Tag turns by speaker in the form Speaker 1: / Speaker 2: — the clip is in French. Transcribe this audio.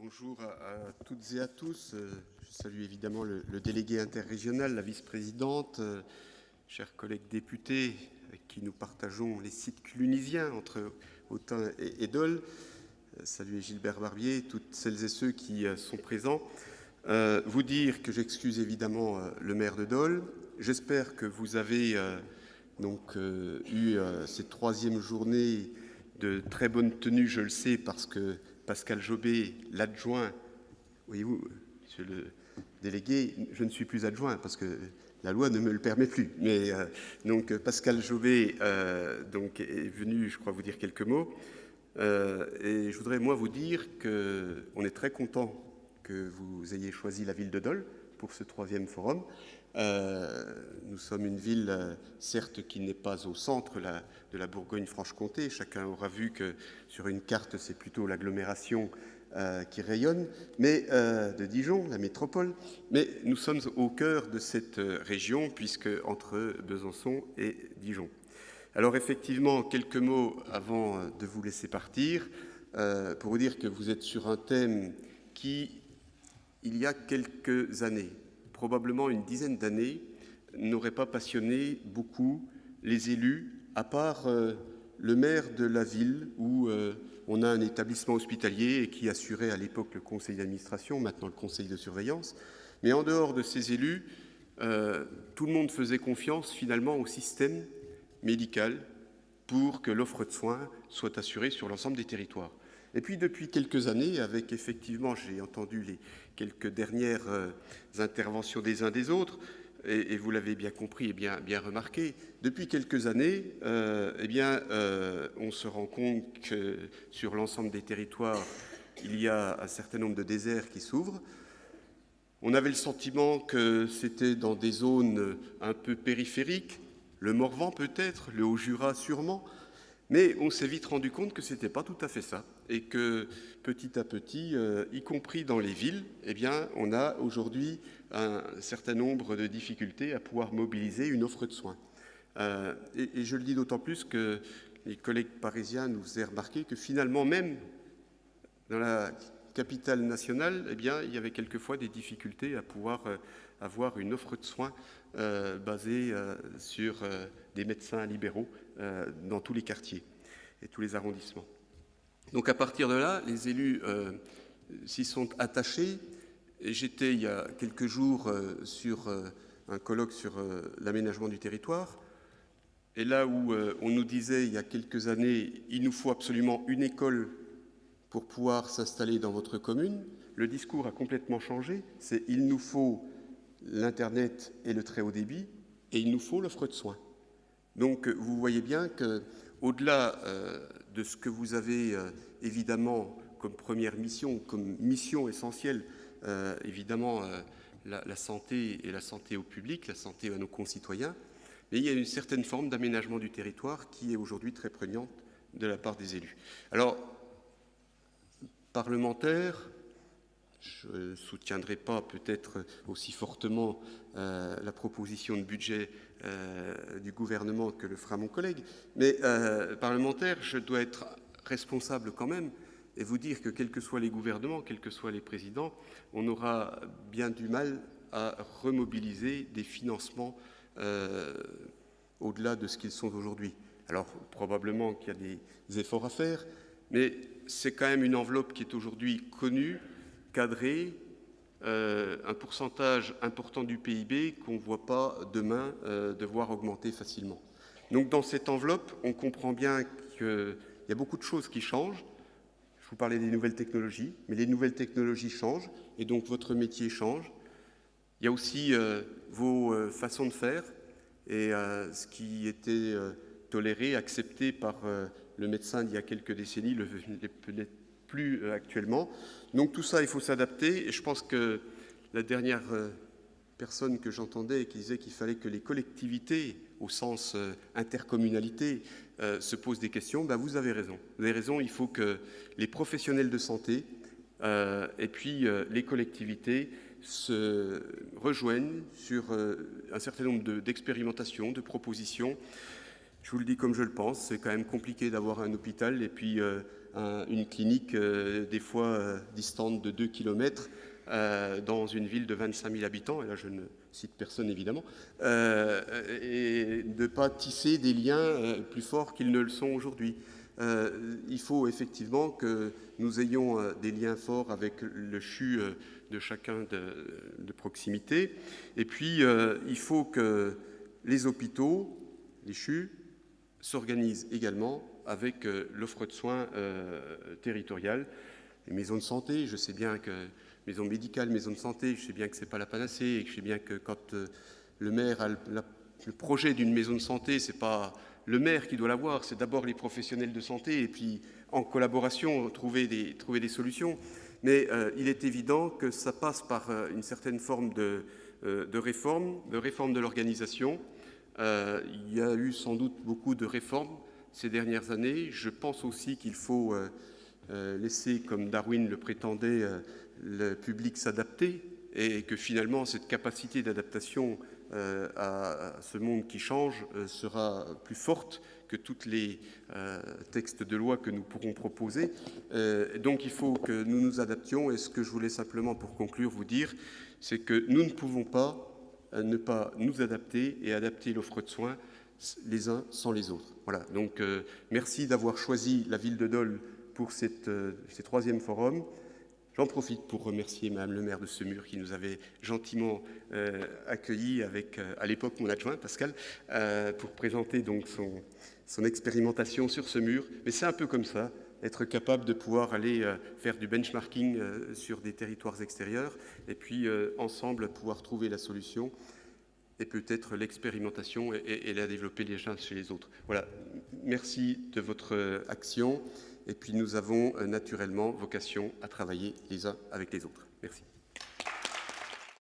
Speaker 1: Bonjour à toutes et à tous. Je salue évidemment le délégué interrégional, la vice-présidente, chers collègues députés avec qui nous partageons les sites clunisiens entre Autun et Dole. Saluer Gilbert Barbier, toutes celles et ceux qui sont présents. Vous dire que j'excuse évidemment le maire de Dole. J'espère que vous avez eu cette troisième journée de très bonne tenue, je le sais, parce que Pascal Jobé, l'adjoint, voyez-vous, monsieur le délégué, je ne suis plus adjoint parce que la loi ne me le permet plus. Mais Pascal Jobé est venu, je crois, vous dire quelques mots. Et je voudrais, moi, vous dire qu'on est très content que vous ayez choisi la ville de Dole pour ce troisième forum. Nous sommes une ville, certes, qui n'est pas au centre de la Bourgogne-Franche-Comté. Chacun aura vu que sur une carte, c'est plutôt l'agglomération qui rayonne, mais de Dijon, la métropole. Mais nous sommes au cœur de cette région, puisque entre Besançon et Dijon. Alors effectivement, quelques mots avant de vous laisser partir, pour vous dire que vous êtes sur un thème qui, il y a quelques années, probablement une dizaine d'années, n'aurait pas passionné beaucoup les élus, à part le maire de la ville où on a un établissement hospitalier et qui assurait à l'époque le conseil d'administration, maintenant le conseil de surveillance. Mais en dehors de ces élus, tout le monde faisait confiance finalement au système médical pour que l'offre de soins soit assurée sur l'ensemble des territoires. Et puis depuis quelques années, avec effectivement, j'ai entendu les quelques dernières interventions des uns des autres, et vous l'avez bien compris et bien remarqué, depuis quelques années, on se rend compte que sur l'ensemble des territoires, il y a un certain nombre de déserts qui s'ouvrent. On avait le sentiment que c'était dans des zones un peu périphériques, le Morvan peut-être, le Haut-Jura sûrement, mais on s'est vite rendu compte que ce n'était pas tout à fait ça et que petit à petit, y compris dans les villes, on a aujourd'hui un certain nombre de difficultés à pouvoir mobiliser une offre de soins. Et je le dis d'autant plus que les collègues parisiens nous faisaient remarquer que finalement, même dans la capitale nationale, il y avait quelquefois des difficultés à pouvoir avoir une offre de soins basée sur des médecins libéraux dans tous les quartiers et tous les arrondissements. Donc à partir de là, les élus s'y sont attachés. Et j'étais il y a quelques jours sur un colloque sur l'aménagement du territoire. Et là où on nous disait il y a quelques années, il nous faut absolument une école pour pouvoir s'installer dans votre commune, le discours a complètement changé. C'est il nous faut l'Internet et le très haut débit, et il nous faut l'offre de soins. Donc vous voyez bien qu'au-delà de ce que vous avez évidemment comme première mission, comme mission essentielle, la santé et la santé au public, la santé à nos concitoyens, mais il y a une certaine forme d'aménagement du territoire qui est aujourd'hui très prégnante de la part des élus. Alors, parlementaires, je ne soutiendrai pas peut-être aussi fortement la proposition de budget du gouvernement que le fera mon collègue, mais parlementaire, je dois être responsable quand même et vous dire que quels que soient les gouvernements, quels que soient les présidents, on aura bien du mal à remobiliser des financements au-delà de ce qu'ils sont aujourd'hui. Alors probablement qu'il y a des efforts à faire, mais c'est quand même une enveloppe qui est aujourd'hui connue, cadrée, un pourcentage important du PIB qu'on ne voit pas demain devoir augmenter facilement. Donc dans cette enveloppe, on comprend bien qu'il y a beaucoup de choses qui changent. Je vous parlais des nouvelles technologies, mais les nouvelles technologies changent, et donc votre métier change. Il y a aussi vos façons de faire, et ce qui était toléré, accepté par le médecin d'il y a quelques décennies, ne l'est plus actuellement. Donc tout ça, il faut s'adapter, et je pense que la dernière personne que j'entendais qui disait qu'il fallait que les collectivités, au sens intercommunalité, se posent des questions, vous avez raison. Vous avez raison, il faut que les professionnels de santé et puis les collectivités se rejoignent sur un certain nombre d'expérimentations, de propositions. Je vous le dis comme je le pense, c'est quand même compliqué d'avoir un hôpital et puis une clinique des fois distante de 2 km dans une ville de 25 000 habitants, et là je ne cite personne évidemment, et de ne pas tisser des liens plus forts qu'ils ne le sont aujourd'hui. Il faut effectivement que nous ayons des liens forts avec le CHU de chacun de proximité, et puis il faut que les hôpitaux, les CHU, s'organisent également avec l'offre de soins territoriale. Les maisons de santé, je sais bien que maison médicale, maison de santé, je sais bien que ce n'est pas la panacée, et que je sais bien que quand le maire a le projet d'une maison de santé, ce n'est pas le maire qui doit l'avoir, c'est d'abord les professionnels de santé, et puis en collaboration, trouver des solutions. Mais il est évident que ça passe par une certaine forme de réforme de l'organisation. Il y a eu sans doute beaucoup de réformes ces dernières années. Je pense aussi qu'il faut laisser, comme Darwin le prétendait, le public s'adapter, et que finalement cette capacité d'adaptation à ce monde qui change sera plus forte que tous les textes de loi que nous pourrons proposer. Donc il faut que nous nous adaptions, et ce que je voulais simplement pour conclure vous dire, c'est que nous ne pouvons pas ne pas nous adapter et adapter l'offre de soins les uns sans les autres. Voilà, donc merci d'avoir choisi la ville de Dole pour ces troisième forums. J'en profite pour remercier Madame le maire de Semur qui nous avait gentiment accueillis avec, à l'époque, mon adjoint Pascal, pour présenter donc son expérimentation sur Semur. Mais c'est un peu comme ça, être capable de pouvoir aller faire du benchmarking sur des territoires extérieurs, et puis ensemble pouvoir trouver la solution, et peut-être l'expérimentation et la développer les uns chez les autres. Voilà, merci de votre action. Et puis nous avons naturellement vocation à travailler les uns avec les autres. Merci.